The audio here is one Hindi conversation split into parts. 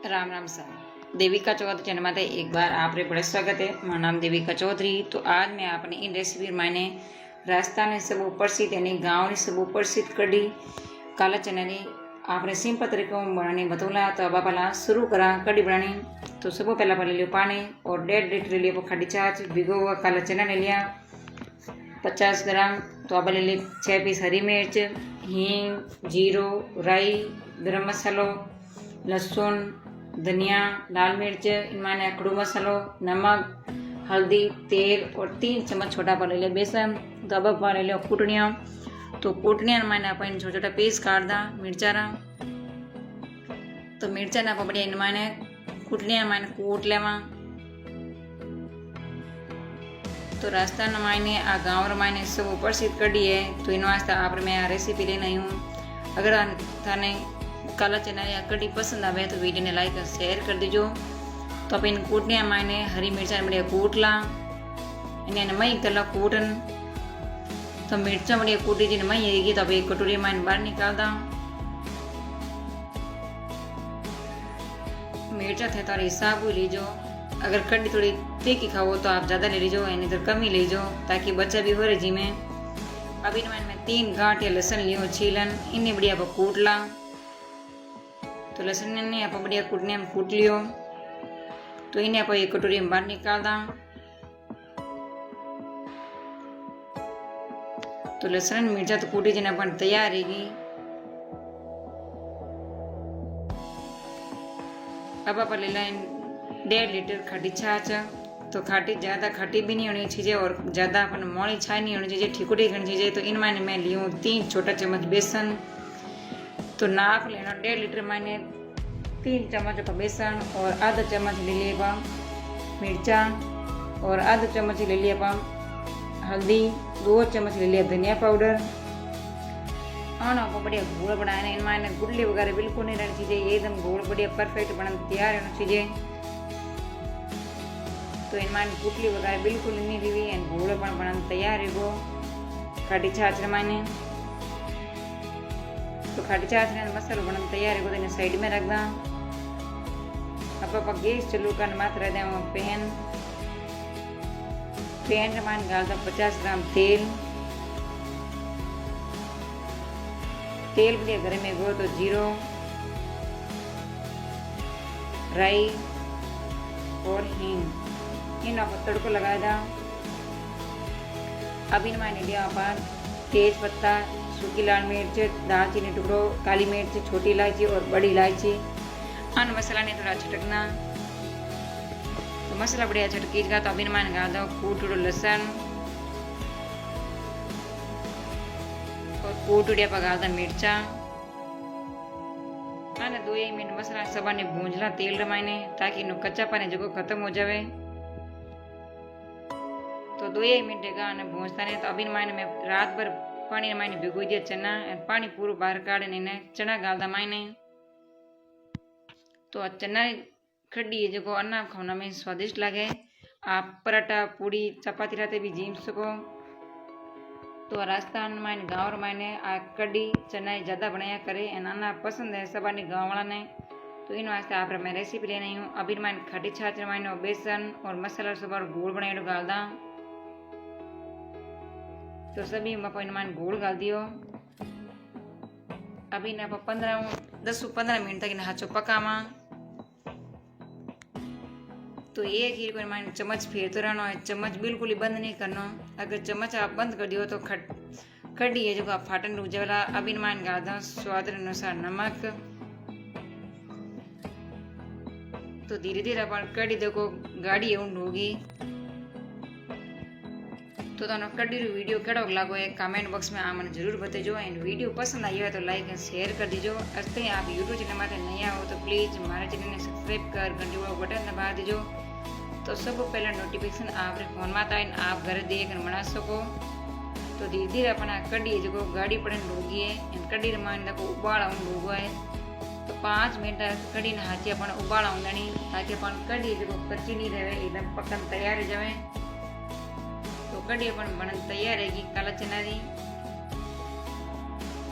राम राम सा देविका चौधरी चैनल में एक बार आपरे बड़े स्वागत है। मेरा नाम देविका चौधरी। तो आज मैं आपने इन रेसिपी मैंने राजस्थान सब प्रसिद्ध यानी गाँव सब प्रसिद्ध कढ़ी काला चना ने आपने सिंपल तरीके बनाने बतौला। तो अब आप शुरू करा कढ़ी बनानी। तो सब पहला ले लियो पानी और 1.5 लीटर ले लिया खाटी छाछ। भिगो हुआ काला चना ले लिया 50 ग्राम। तो अब ले ली 6 पीस हरी मिर्च, हींग, जीरो, राई, गरम मसालो, लहसुन, धनिया, लाल मिर्च, इनमें खड़ू मसालो, नमक, हल्दी, तेल और 3 चम्मच छोटा पा ले लिया बेसन। तो अब पा ले लिया कूटनिया। तो कूटनिया मैंने अपन छोटा छोटा पीस काट दा मिर्चा रा। तो मिर्चा ना बढ़िया इन मैंने कूटनिया मैंने कूट लेवा। तो राजस्थान मायने आ गाँव मायने सब प्रसिद्ध कढ़ी है। तो इन वास्ते आप मैं आ रेसिपी लेना हूँ। अगर थाने काला चना या कढ़ी पसंद आवे तो वीडियो ने लाइक और शेयर कर दीजो। तो अब इन कूटने मैंने हरी मिर्चा बढ़िया कूट ला। इन्हें मई कला कूटन। तो मिर्चा बढ़िया कूटी जी मई आएगी। तो अब एक कटोरी मैंने बाहर निकाल दा। मिर्चा थे तो हिसाब लीजो। अगर कढ़ी थोड़ी तीखी खाओ तो आप ज़्यादा ले लीजो, यानी तो कम ही लीजो ताकि बच्चा भी हो रहे जी में। अब इनमें मैं 3 गांठ या लहसुन लियो छीलन। इन्हें बढ़िया आप कूट ला। तो लहसुन ने आप बढ़िया कूटने में कूट लियो। तो इन्हें आप एक कटोरी में बाहर निकाल दा। तो लहसुन मिर्चा तो कूटी जन अपन तैयार रहेगी। अब आप ले लें 1.5 लीटर खाटी छाछ। तो खाटी ज़्यादा खाटी भी नहीं होनी चाहिए और ज़्यादा अपन मोड़ी छाई नहीं होनी चाहिए, ठिकुटी करनी चाहिए। तो इनमें मैं लियूँ 3 छोटा चम्मच बेसन। तो नाप लेना 1.5 लीटर मैंने 3 चम्मच बेसन और आधा चम्मच ले लिया मिर्चा और आधा चम्मच ले लिया हल्दी, 2 चम्मच ले लिया धनिया पाउडर। और आपको बढ़िया घोल बनाना। इनमें गुडली वगैरह बिल्कुल नहीं रहनी चाहिए, एकदम घोल बढ़िया परफेक्ट बना तैयार होना चाहिए। तो इनमें गुटली वगैरह बिल्कुल नहीं दी हुई घोल बनाना तैयार है वो खाटी छाछ मैंने। तो खाटी छाछ ने मसालो बनाना तैयार है वो साइड में रख दा। अब आप गैस चालू कर मात्र दे पैन में डाल दा 50 ग्राम तेल। तेल बढ़िया घर में गो तो जीरो, राई और हींग इन आप तड़को लगा दा। अब इनमें लिया अपन तेज पत्ता, सूखी लाल मिर्च, दालचीनी टुकड़ो, काली मिर्च, छोटी इलायची और बड़ी इलायची। अन मसाला ने थोड़ा छटकना। तो मसाला बढ़िया छटकी का। तो अब इनमें डाल दो कूटो लहसुन और कूटुड़िया पका दा मिर्चा। आने 2 मिनट मसाला सब ने भूंजला तेल रमाइने ताकि इनो कच्चा पानी जो खत्म हो जावे। तो 2 मिनट का भूंजता नहीं। तो अभी मैंने मैं रात भर पानी मैंने भिगो दिया चना। पानी पूरा बाहर काढ़ ने चना डाल दा मैंने। तो चना कढ़ी जो अन्न खाना में स्वादिष्ट लगे। आप पराठा, पूड़ी, चपाती रहते भी जीम सको। तो राजस्थान में गाँव मैंने आ कढ़ी चना ज़्यादा बनाया करे अन्न पसंद है सब गाँव वाला ने। तो इन वास्ते आप मैं रेसिपी लेनी हूँ। अभी मैंने खाटी छाछ मैंने बेसन और मसाला सब गोल बनाए डाल दा। तो सभी मैंने गोल डाल दियो। अभी ना 10-15 मिनट तक इन हाथों पकावा। तो एक ही मैंने चम्मच फेरते रहना है, चम्मच बिल्कुल ही बंद नहीं करना। अगर चम्मच आप बंद कर दियो तो कढ़ी है जो आप फाटन रुक जाएगा। अब इन मैंने डाल दा स्वाद अनुसार नमक। तो धीरे धीरे अपन कढ़ी देखो गाढ़ी उंड होगी। तो कढ़ी वीडियो कड़ो लागो है कमेंट बॉक्स में आ मैंने जरूर बताइए। एंड वीडियो पसंद आई हो तो लाइक एंड शेयर कर दीजिए। अरे आप यूट्यूब चैनल में नया हो तो प्लीज़ हमारे चैनल ने सब्सक्राइब कर घंटी वाला बटन दबा दीजिए। तो सब पहले नोटिफिकेशन आप फोन में आता है आप घर देख बना सको। तो धीरे धीरे अपना कढ़ी जो गाड़ी पड़न डूगी है कढ़ी मान देखो उबाड़ा डूबो है। तो 5 मिनट कढ़ी नहाची अपन उबाड़ा नहीं ताकि अपन कढ़ी जो कच्ची नहीं रहे एकदम पकन तैयार हो जाए। तो कढ़ी अपन बनन तैयार रहेगी काला चना री।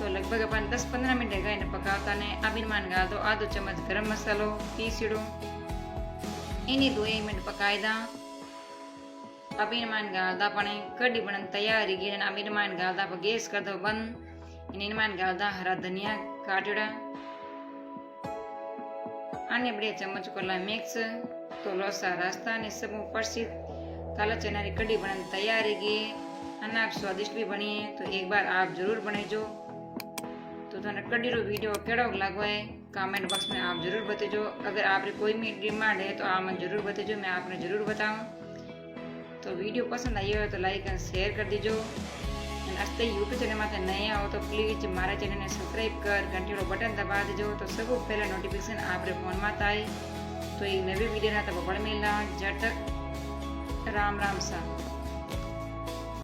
तो लगभग अपन 10-15 मिनट गए पकावता ने आबिन मान गाल दो आधो चम्मच गरम मसालो पीसीड़ो इन्हीं 2 मिनट पकाई दा अबिन मान गाल दा पने कड़ी बनन तैयारी गी अबिन मान गाल दा गैस कर दो बंद इन मान गाल दा हरा धनिया काटड़ा अन्य बड़े चम्मच को ला मिक्स तो लोसा रास्ता ने सब ऊपर से काला चना की कड़ी बनन तैयारी गी अन्ना स्वादिष्ट भी बनी है तो एक बार आप जरूर बनाइजो। तो तने कड़ी रो वीडियो केड़ो लागो है कमेंट बॉक्स में आप जरूर बताइजो। अगर आपने कोई भी डिमांड है तो आप मुझे जरूर बताइजो, मैं आपने जरूर बताऊं। तो वीडियो पसंद आई हो तो लाइक और शेयर कर दीजो। आज यूट्यूब चैनल में नया हो तो प्लीज मारा चैनल ने सब्सक्राइब कर घंटी बटन दबा दीजो तो सब पहले नोटिफिकेशन आपरे फोन में आए। तो एक नवी वीडियो ना तब मिलना जब तक राम राम सा।